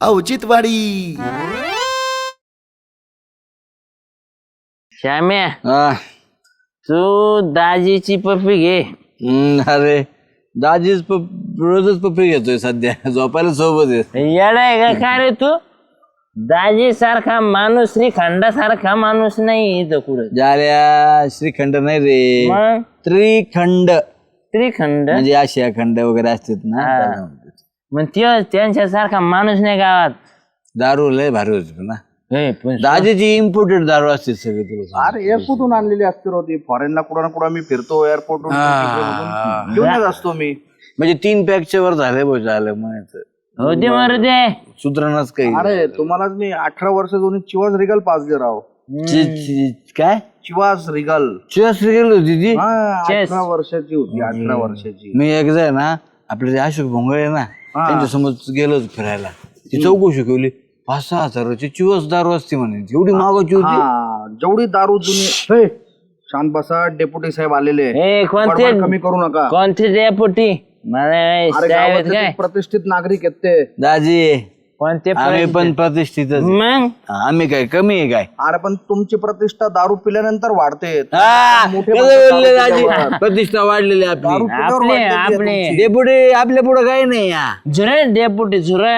औचित्यवाडी. श्याम्या हा. तू दाजीची पप्पी घे. अरे दाजीच रोजच पप्पी घेतोय सध्या झोपायला सोबत आहे. येडा आहे का काय रे तू? दाजी सारखा माणूस श्रीखंडासारखा माणूस नाही इथं कुठं. जाल्या श्रीखंड नाही रे, मग त्रिखंड श्रीखंड म्हणजे आशिया खंड वगैरे असतात ना त्याला म्हणतात. मग त्यो त्यांच्यासारखा माणूस नाही गावात. दारू लय भारी होती ना. हे पण दाजीची इम्पोर्टेड दारू असते सगळी तुला सांगतो. अरे एअरपोर्टून आणलेली असते होती. फॉरेनला कुठं ना कुठं मी फिरतो एअरपोर्टून घेऊनच असतो मी. म्हणजे 3 पॅकच्या वर झाले झालं म्हणायचं. होते मर दे सुधरणच काही. अरे तुम्हालाच मी 18 वर्ष दोन्ही चिवास रिगल पाजले राव. काय चिवास रिगल चिवास रिगल होती ती. 18 वर्षाची होती. 18 वर्षाची. मी एकदा आहे ना आपले ते अशोक भोंगळे ना त्यांच्या समोर गेलो फिरायला. ती चौकशी शिकवली 5-6 हजाराची चिवस दारू असते म्हणे. एवढी मागाची होती. जेवढी दारू जुनी. शांत बसा, डेप्युटी साहेब आलेले. हे कोणते बडबड कमी करू नका. कोणते डेपुटी मला अरे साहेब गावातले काय ते प्रतिष्ठित नागरिक आहेत ते. दाजी कोणते आम्ही पण प्रतिष्ठितच. मग आम्ही काय कमी आहे काय? अरे पण तुमची प्रतिष्ठा दारू पिल्यानंतर वाढते. कसं बोलले दाजी? प्रतिष्ठा वाढलेली आपली. आपले डेपुटी आपल्या पुढे काही नाही या. झुरे डेपुटी झुरे.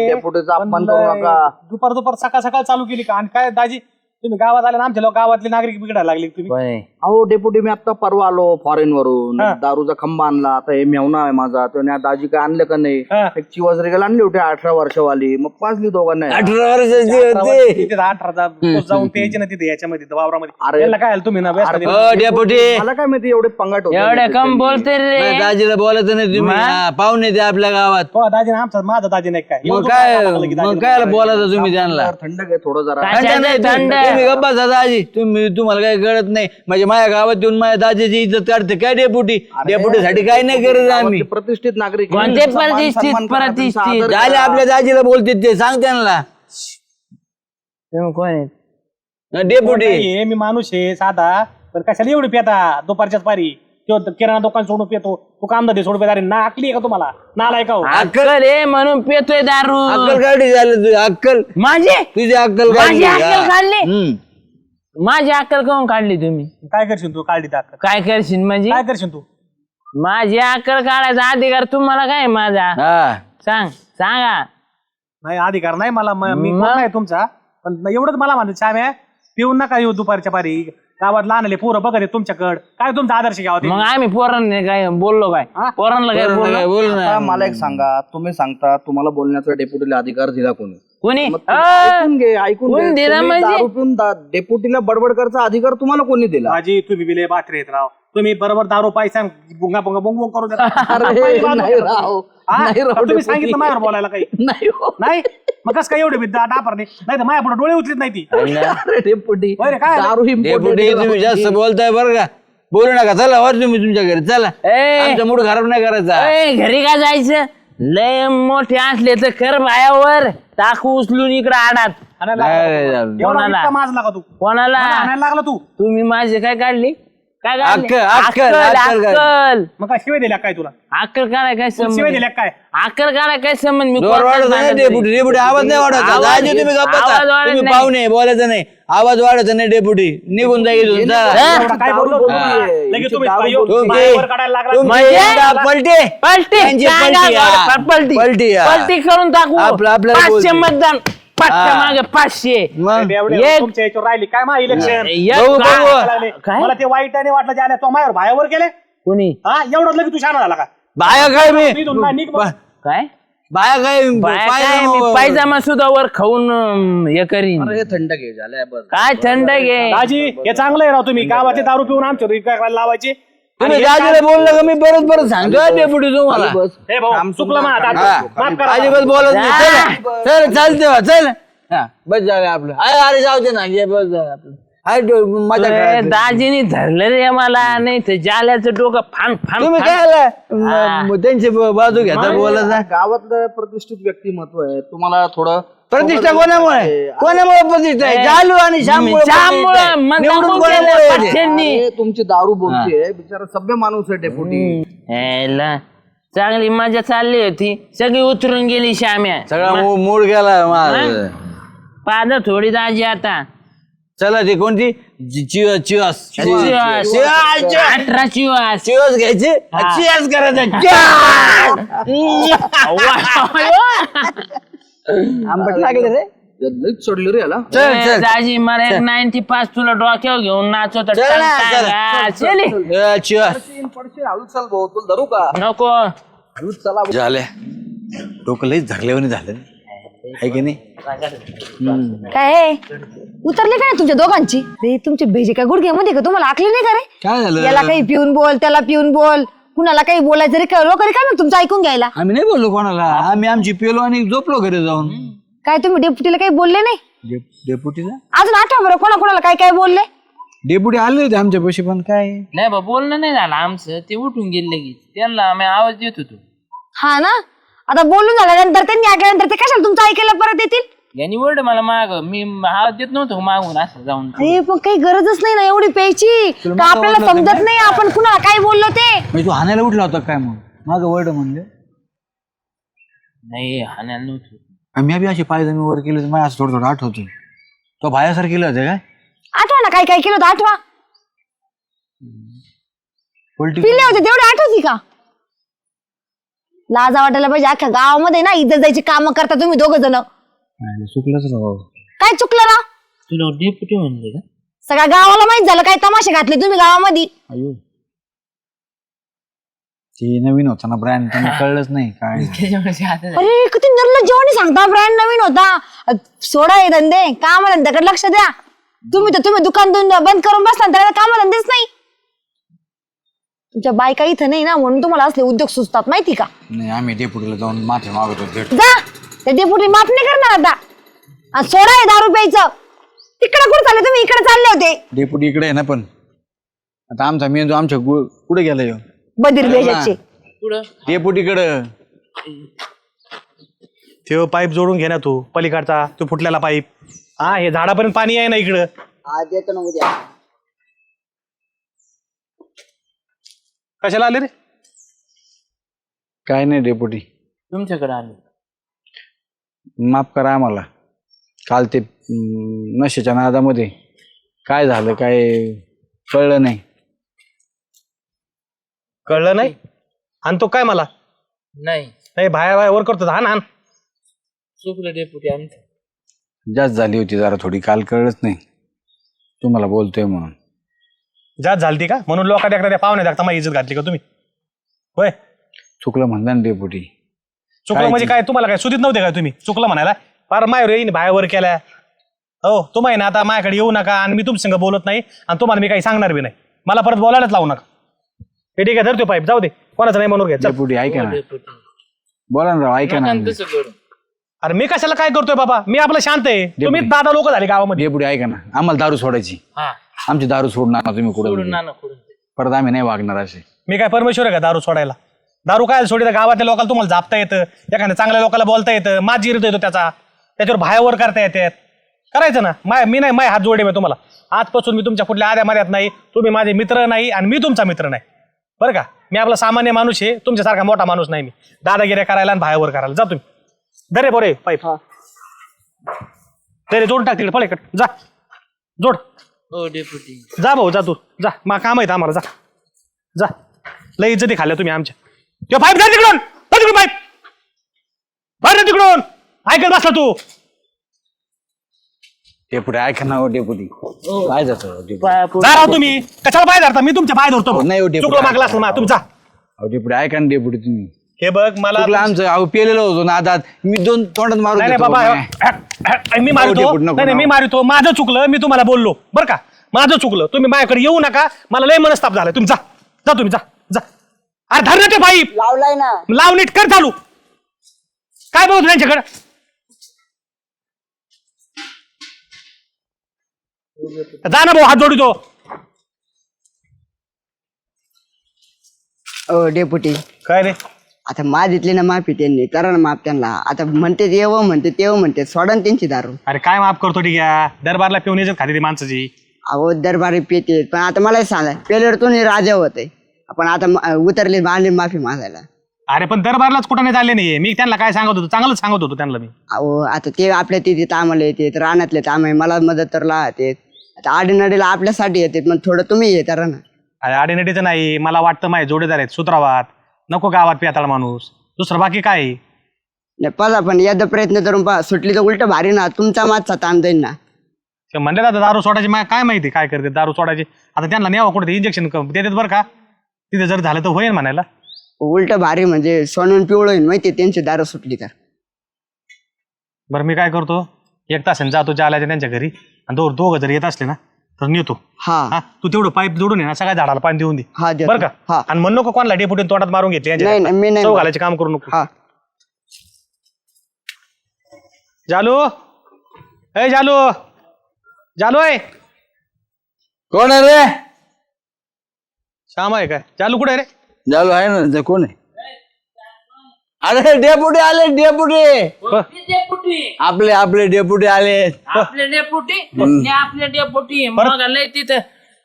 डेप्युटीचा अपमान करू नका. दुपार सकाळ सकाळ चालू केली का? आणि काय दाजी तुम्ही गावात आले ना, आमच्या लोक गावातले नागरिक बिघडायला लागले तुम्ही. अहो डेप्युटी मी आता परवा आलो फॉरेन वरून. दारूचा खंबा आणला. आता हे मेवना आहे माझा. त्याने दाजी काय आणलं का नाही? एक चिवास रिगल आणली होती 18 वर्षवाली. मग पाजली दोघांना. 18 वर्षाची होती. तिथे 18 जाऊन प्यायचे ना तिथे याच्यामध्ये वावरामध्ये. अरे याला काय आलं तुम्ही ना व्यस्त दिलं. डेपुटी मला काय माहिती एवढे पंगाट होते. एवढे कम बोलते रे. दाजीला बोलायचं नाही तुम्ही. पाहुणे ते आपल्या गावात. हो दाजी ना आमचा माझा दाजी नाही काय. मग काय बोलायचं तुम्ही त्यांना? थंड घे थोडं जरा. तुम्ही गप्पा जा दाजी. तुम्हाला काही कळत नाही. म्हणजे माझ्या गावात येऊन माझ्या दाजीची इज्जत काढते काय डेपुटी? डेपुटीसाठी काय नाही करत आम्ही. प्रतिष्ठित नागरिक. कोणते प्रतिष्ठित झाले आपल्या दाजीला बोलते ते सांग त्यांना. कोण आहे? डेपुटी हे मी माणूस आहे साधा. पण कशाला एवढी पेता दुपारच्याच पारी? तो किराणा दुकान सोडून पेतो. तू कामधंदे सोडून पेता. ना आकली आहे का तुम्हाला? नालाय का? अक्कल आहे म्हणून पेतोय दारू. अक्कल काढली झालं तुझी अक्कल. माझी तुझी अक्कल माझी अक्कल काढली. काढली. माझी अक्कल काऊन काढली तुम्ही? काय करशील तू? काढली दाखल. काय करशील म्हणजे? काय करशील तू? माझी अक्कल काढायचा अधिकार तुम्हाला काय माझा? हा सांगा. नाही अधिकार नाही मला. मी कोण नाही तुमचा. पण एवढंच मला म्हणतात श्याम्या पिऊन नका येऊ दुपारच्या पारी. गावात लहानले पोरं बघत आहे तुमच्याकडे. काय तुमचा आदर्श घ्यावा? मग आम्ही पोरांना काय बोललो काय? पोरांना काय बोललो? बोल ना. आता मला एक सांगा. तुम्ही सांगता तुम्हाला बोलण्याचा डेप्युटीला अधिकार दिला कोणी? कोणी मग तुम्ही ऐकून घे ऐकून कोण घे. दिला तुम्ही म्हणजे? दारू पिऊन डेप्युटीला बडबड करायचा अधिकार तुम्हाला कोणी दिला? माझी तुम्ही बिले बात्रे येत राव. तुम्ही बरोबर दारू पायसा बुंगा बुंगा बुंग बुंग करून देता. अरे नाही राव. नाही राव तुम्ही डेप्युटी. सांगितलं माझ्यावर बोलायला काही नाही हो. नाही. मग कसं काय एवढे विद्या डापरणे? नाही तर माझ्या पुढे डोळे उचलीत नाही ती. अरे डेप्युटी बरं, काय झालं? दारू डेपुटी तुम्ही जास्त बोलताय बरं का? बोलू नका. चला वर तुम्ही तुमच्या घरी चला. आमचा मूड खराब नाही करायचा. घरी का जायचं? लय मोठे असले तर कर बायावर टाकू उचलून इकडे आडात. एवढा इतका माजला का तू? कोणाला? मला आणायला लागला तू. तुम्ही माझी काय काढली? काय काढली? अक्कल अक्कल मग काय शिवाय दिल्या काय तुला? अक्कल काढाय काय शिवाय संबंध? दिल्या काय? अक्कल काढाय काय संबंध? मी जोर वाढत नाही डेपुटी. डेपुटी आवाज नाही वाढवायचा. आवाज- दाजी तुम्ही गप्पा आवाज बसा. वाढत तुम्ही नाही. पाहुणे बोलायचं नाही. आवाज वाढायचा नाही डेपुटी. निघून जाईल एवढा काय बोललो? लगेच तुम्ही बाहेर काढायला लागला. पलटे पलटी त्यांची पलटी, हा. पलटी पलटी, हा. पलटी करून टाकू. आपल्याला 500 बोलते. मतदान. पाचशे मागे 500. मग एक- तुमच्या याच्यावर राहिली काय मा इलेक्शन? बघू, बघू. काय? मला ते वाईटाने वाटलं ज्याला तो माझ्यावर भायावर गेले. कोणी? हा एवढं लगेच तू शाणा झाला का? बाया काय मी निघून ना, निघ मग. काय बाया काय बाया काय? मी पायजामा सुद्धा वर खाऊन हे करीन. अरे थंड घे झालंय बस. काय थंड घे. दाजी हे चांगलं आहे राव. तुम्ही गावाचे दारू पिऊन आमच्या करायला लावायचे. तुम्ही दाजीला बोललं का मी परत परत सांगतो डेपुटी तुम्हाला. हे भाऊ चुकलं मग आता. हा. माफ करा. अजिबात बोलत नाही. चला चल चालते बा चल. हा बस झालं आपलं. अरे जाऊ दे ना. ये बस झालं आपलं. मजा ए, करायची. दाजीने धरलं रे मला. नाही तर जाल्याचं डोकं फान फान तुम्ही फान. काय आला त्यांची बाजू घेता बोलायचा. गावातलं प्रतिष्ठित व्यक्तिमत्व आहे. तुम्हाला थोडं प्रतिष्ठा कोणामुळे कोणामुळे प्रतिष्ठा आहे? जालू आणि श्याममुळे श्याममुळे, प्रतिष्ठा आहे. मतदान निवडून केलं कोणामुळे येते? पक्षांनी. अरे, तुमची दारू बोलते बिचारा सभ्य माणूस आहे डेप्युटी. यायला चांगली मजा चालली होती, सगळी उतरून गेली श्याम्या. सगळा मूड गेला माझा. पाद थोडी दाजी आता. चला ती कोणती चिवस चिवस चिवस. 18 चिवस. चिवस घ्यायचे चिवस करायचं. आंबट लागले रे लईच सोडली रे याला. ए, दाजी मला एक 95 तुला डोक्यावर घेऊन नाचवत. चिवस हळूच चाल भाऊ तुला धरू का? नको. हळूच चला. झाल्या डोकं लईच धरल्यावानी झालं आहे की नाही. काय उतरले काय तुमच्या दोघांची? रे तुमची भेजे काय गुडघ्यामध्ये का? तुम्हाला आखली नाही का रे? काय झालं? याला काही पिऊन बोल, त्याला पिऊन बोल, कुणाला काही बोलायचं रे? लोक रे काय मग तुमचं ऐकून घ्यायला? आम्ही नाही बोललो कोणाला, आम्ही आमची पेलो आणि झोपलो घरी जाऊन. काय तुम्ही डेप्युटीला काही बोलले नाही? डेपुटीला अजून आठवा बरं कोणाला काय काय बोलले? डेपुटी आले होते आमच्या पैसे पण काय नाही बा, बोलणं नाही झालं आमचं. ते उठून गेले की त्यांना आम्ही आवाज देत होतो. हा ना, आता बोलून झाल्यानंतर त्यांनी ऐकल्यानंतर ते कशाला तुमचं ऐकायला परत येतील? यांनी वर्ड मला माग, मी आवाज देत नव्हतो मागून असं जाऊन. अरे पण काही गरजच नाही ना एवढी प्यायची का? आपल्याला समजत नाही आपण कुणाला काय बोललो ते. म्हणजे तू हाणायला उठला होता काय? मग माझं वर्ड म्हणले नाही हाणायला नव्हतं. आम्ही बी अशी पायजमी वर केली तर मला असं थोडं थोडं आठवतोय. तो भायासारखं केलं होतं काय? आठवा ना काय काय केलं होतं, आठवा. पिले होते तेवढे आठवती का? लाजा वाटायला पाहिजे. अख्ख्या गावामध्ये ना इज्जत जायची काम करता तुम्ही दोघ जण. चुकलंच राव. काय चुकलं ना? तुला डेप्युटी म्हणले का? सगळ्या गावाला माहित झालं काय तमाशे घातले तुम्ही गावामध्ये. अयो ते नवीन होता ना ब्रँड, त्यांना कळलंच नाही काय. अरे किती निर्लज्जपणे सांगता, ब्रँड नवीन होता. सोडा हे धंदे, काम धंद्याकडे लक्ष द्या. तुम्ही दुकान बंद करून बसला त्याला काम धंदेच नाही. तुमच्या बायका इथं नाही ना म्हणून तुम्हाला असले उद्योग सुचतात माहिती का? नाही आम्ही डेपुटीला जाऊन माफी मागतो. भेट जा ते डेपुटी माफ नाही करणार आता. आणि सोडा हे दारू प्यायचं. तिकडे कुठे चालले तुम्ही? इकडे चालले होते. डेपुटी इकडे आहे ना, पण आता आमचा मेंदू आमच्या कुठे गेला ह्यो? बधीर भेजाचे. डेपुटीकडं ते पाईप जोडून घे ना तू, पलीकडचा तू फुटलेला पाईप. हा हे झाडापर्यंत पाणी आहे ना इकडं. आज येतो ना उद्या. कशाला आले रे? काय नाही डेपुटी, तुमच्याकडे आले. माफ करा आम्हाला. काल ते नशेच्या नादामध्ये काय झालं काय कळलं नाही. कळलं नाही? आणि तो काय मला नाही नाही बाया वर करतो. हा ना चुकलं डेप्युटी आमचं. जास्त झाली होती जरा थोडी, काल कळलंच नाही तुम्हाला बोलतोय म्हणून. जात झालती का म्हणून लोकांना त्या पाहुणे दाखता माझी इज्जत घातली का तुम्ही? होय चुकलं म्हणलं ना डेपुटी. चुकलं म्हणजे काय? तुम्हाला काय सुधीत नव्हते काय तुम्ही चुकलं म्हणायला? फार माय येईन बायावर केल्या. हो तुम्ही ना आता माझ्याकडे येऊ नका आणि मी तुमच्या संग बोलत नाही आणि तुम्हाला मी काही सांगणार बी नाही. मला परत बोलायलाच लावू नका. हे ठीक आहे, धरतो पाईप, जाऊ दे, कोणाचं नाही म्हणून घ्या. डेपुटी ऐका ना, बोला ना राव, ऐका ना. तसं करू. अरे मी कशाला काय करतोय बाबा? मी आपलं शांत आहे. तुम्ही दादा लोक झाले गावामध्ये. डेपुटी ऐका ना, आम्हाला दारू सोडायची. हा आमची दारू सोडणार ना तुम्ही सोडून कुठं? नाना सोडून. परत आम्ही नाही वागणार असे. मी काय परमेश्वर आहे का दारू सोडायला? दारू काय सोडी गावातल्या लोकांना तुम्हाला जापता येतं, एखाद्या चांगल्या लोकांना बोलता येतं, माझी इरत येतो त्याचा, त्याच्यावर बाहेर करता येतात. करायचं ना. मी नाही, हात जोडे मी तुम्हाला. आजपासून मी तुमच्या कुठल्या आद्या मार्यात नाही. तुम्ही माझे मित्र नाही आणि मी तुमचा मित्र नाही, बरं का? मी आपला सामान्य माणूस आहे, तुमच्यासारखा मोठा माणूस नाही. मी दादागिऱ्या करायला आणि बाहेर करायला. जा तुम्ही, दरे बरे पाईप दरे जोडून टाक तिकडे, पळ जा जोड. हो डेप्युटी. जा भाऊ, जा तू जा, मा काम आहेत आम्हाला. जा जा, लय इज्जती खाल्ल्या तुम्ही आमच्या. तो पाईप जा तिकडून, तिकडून पाईप बाहेर तिकडून. ऐकत बसला तू. डेपुटी ऐका ना. हो डेपुटी काय जातं जा राव तुम्ही. कशाला पाय धरता? मी तुमच्या पाय धरतो. नाही हो, डेपुटी. चुकलं मागला असेल मा तुमचा. डेपुटी ऐका ना डेपुटी तुम्ही. हे बघ मला चुकलं आमचं. अहो पेलेलं होतो ना आदात, मी 2 तोंडात मारून नाही देतो. बाबा, नाही. मी मारतो. डेपुटी, नको, नाही मी मारतो. माझं चुकलं, मी तुम्हाला बोललो बरं का? माझं चुकलं. तुम्ही माझ्याकडे येऊ नका, मला लय मनस्ताप झालाय. तुम्ही जा जा, तुम्ही जा जा. अरे धर ना ते पाईप. लावलाय ना. लाव नीट कर चालू. काय बघतो त्यांच्याकडे? जा ना भाऊ, हात जोडितो. ओ डेपुटी, काय रे? आता मागितली ना माफी त्यांनी, करा ना माफ त्यांना. आता म्हणते येवं म्हणते तेव्हा म्हणते, सोडा ना त्यांची दारू. अरे काय माफ करतो ठीक आहे? दरबारला पिऊन यायचं खाते ती माणसाची. अहो दरबारी पेते, पण आता मला सांगा, पेल्यावर तुम्ही राजा होते, पण आता उतरले मारले माफी मागायला. अरे पण दरबारलाच कुठं नाही झाले नाही. मी त्यांना काय सांगत होतो, चांगलंच सांगत होतो त्यांना मी. अहो आता ते आपल्या तिथे तांबले येतात, रानातले तांबे मला मदत तर येतात. आता आडीनडीला आपल्यासाठी येतात, मग थोडं तुम्ही येतात ना. अरे आडीनडीचं नाही, मला वाटतं माझे जोडीदार आहेत सुत्रावात, नको गावात पेताळ माणूस. दुसरं बाकी काय आहे? नाही पहा पण एकदा प्रयत्न करून पहा, सुटली तर उलट भारी ना, तुमचा मागचा ताण जाईल ना. ते म्हणले आता दारू सोडायची, काय माहिती काय करते दारू सोडायची. आता त्यांना न्यावं कुठे इंजेक्शन देतात बरं का, तिथे जर झालं तर होईल म्हणायला. उलट भारी म्हणजे सोनून पिवळं होईल माहिती त्यांची दारू सुटली तर. बरं मी काय करतो, एक तासाने जातो जाल्याच्या त्यांच्या घरी, आणि दोघं जर येत असले ना तर नेतो. हा हा तू तेवढं पाईप जोडून ये ना, सगळ्या झाडाला पाणी देऊन दे हा देतो. बरं का. हा आणि म्हणू नको कोणाला डेपुटीने तोंडात मारून घेतले, नाही नाही, मी नाही चव घालायचे काम करू नको. हा जालू ए जालू, जालू आहे कोण आहे रे? श्याम आहे काय? जालू कुठे आहे रे? झालो आहे ना, ते कोण आहे? अरे डेपुटी आले, डेपुटी आपले आपले डेपुटी आले. आपले डेपुटी मग लय तिथं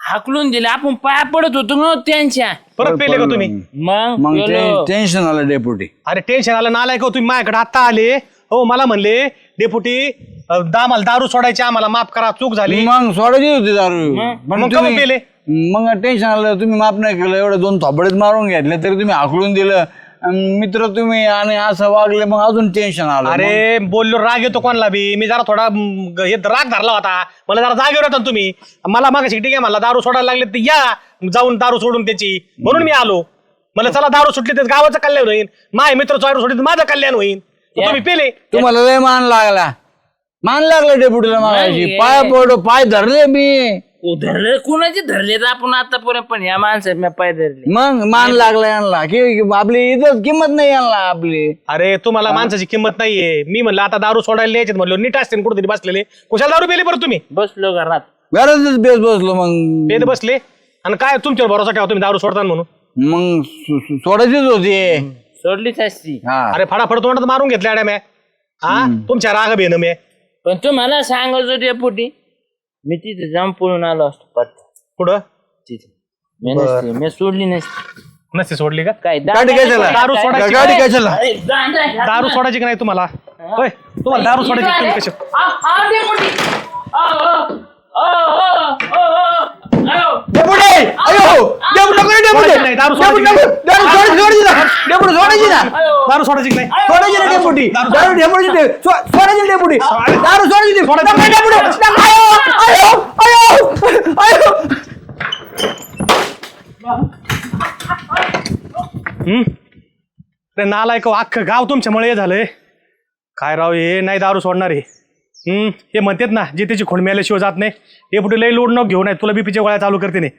हाकलून दिले, आपण पाया पडत होतो ना त्यांच्या. परत पेले का तुम्ही? मग गेलो. टेन्शन आलं डेपुटी. अरे टेन्शन आलं नालाय का तुम्ही, माझ्याकडे आता आले हो. मला म्हणले डेपुटी आम्हाला दारू सोडायची, आम्हाला माफ करा, चूक झाली. मग सोडायची होती दारू, मग का तुम्ही- पेले? मग टेन्शन आलं, तुम्ही माफ नाही केलं, एवढं 2 थोबडेच मारून घेतले तरी तुम्ही हाकलून दिलं. मित्र तुम्ही आणि असं वागले, मग अजून टेन्शन आलं. अरे बोललो राग येतो कोणाला बी, मी जरा थोडा हे राग धरला होता, मला जरा जागेवर होता ना तुम्ही. मला मागे ठीक आहे मला दारू सोडायला लागले तर या जाऊन दारू सोडून त्याची, म्हणून मी आलो. मला चला दारू सुटली तर गावाचं कल्याण होईल, माझे मित्र दारू सुटली तर माझं कल्याण होईल. तर तुम्ही पेले. तुम्हाला लय मान लागला डेपुटीला मागायची. पाय पडो, पाय धरले मी. धरले कुणाचे धरले तर आपण आतापर्यंत, पण या माणसात पाय धरले. मग मान लागला यांना की आपली इज्जत किंमत नाही यांना आपली. अरे तुम्हाला माणसाची किंमत नाहीये. मी म्हणलं आता दारू सोडायला यायचे म्हणलो, नीट असते ना कुठेतरी बसलेले. कुशाला दारू पेले बरं तुम्ही? बसलो घरात. घरातच बेस बसलो. मग पेले बसले आणि काय तुमच्यावर भरोसा ठेवा तुम्ही दारू सोडता म्हणून. मग सोडायचीच होती. सोडलीच असती. हा अरे फडाफड तोंडात मारून घेतल्या अड्या म्या. हा तुमच्या राग बेन म्या. पण तुम्हाला सांगायचो डेपुटी, मी तिथे जाऊन पळून आलो असतो पट पुढं तिथे. मी सोडली नसती. नसते सोडली का? काय गाडी काय झाला? दारू सोडायची गाडी काय झाला? दारू सोडायची की नाही तुम्हाला? होय तुम्हाला दारू सोडायची की तुम्ही कशी? डेपुटी! अयो! डेपुटी नको रे, डेपुटी! सोडायची नाही, दारू सोडायची डेपुटी नाही. नको! दारू सोडायची ना! डेपुटी सोडायची ना! दारू सोडायची की नाही? सोडायची ना डेपुटी! दारू डेपुटी सोडायची डेपुटी! दारू सोडायची नको डेपुटी! नको! अयो! अयो! अयो! अयो! ते नालायक अख्खं गाव तुमच्यामुळे हे झालंय. काय राव हे नाही दारू सोडणार हे. हे म्हणतात ना जे त्याची खोड मिळाल्याशिवाय जात नाही. हे पुढे लई लोड न घेऊन तुला बीपीच्या गोळ्या चालू करते नाही.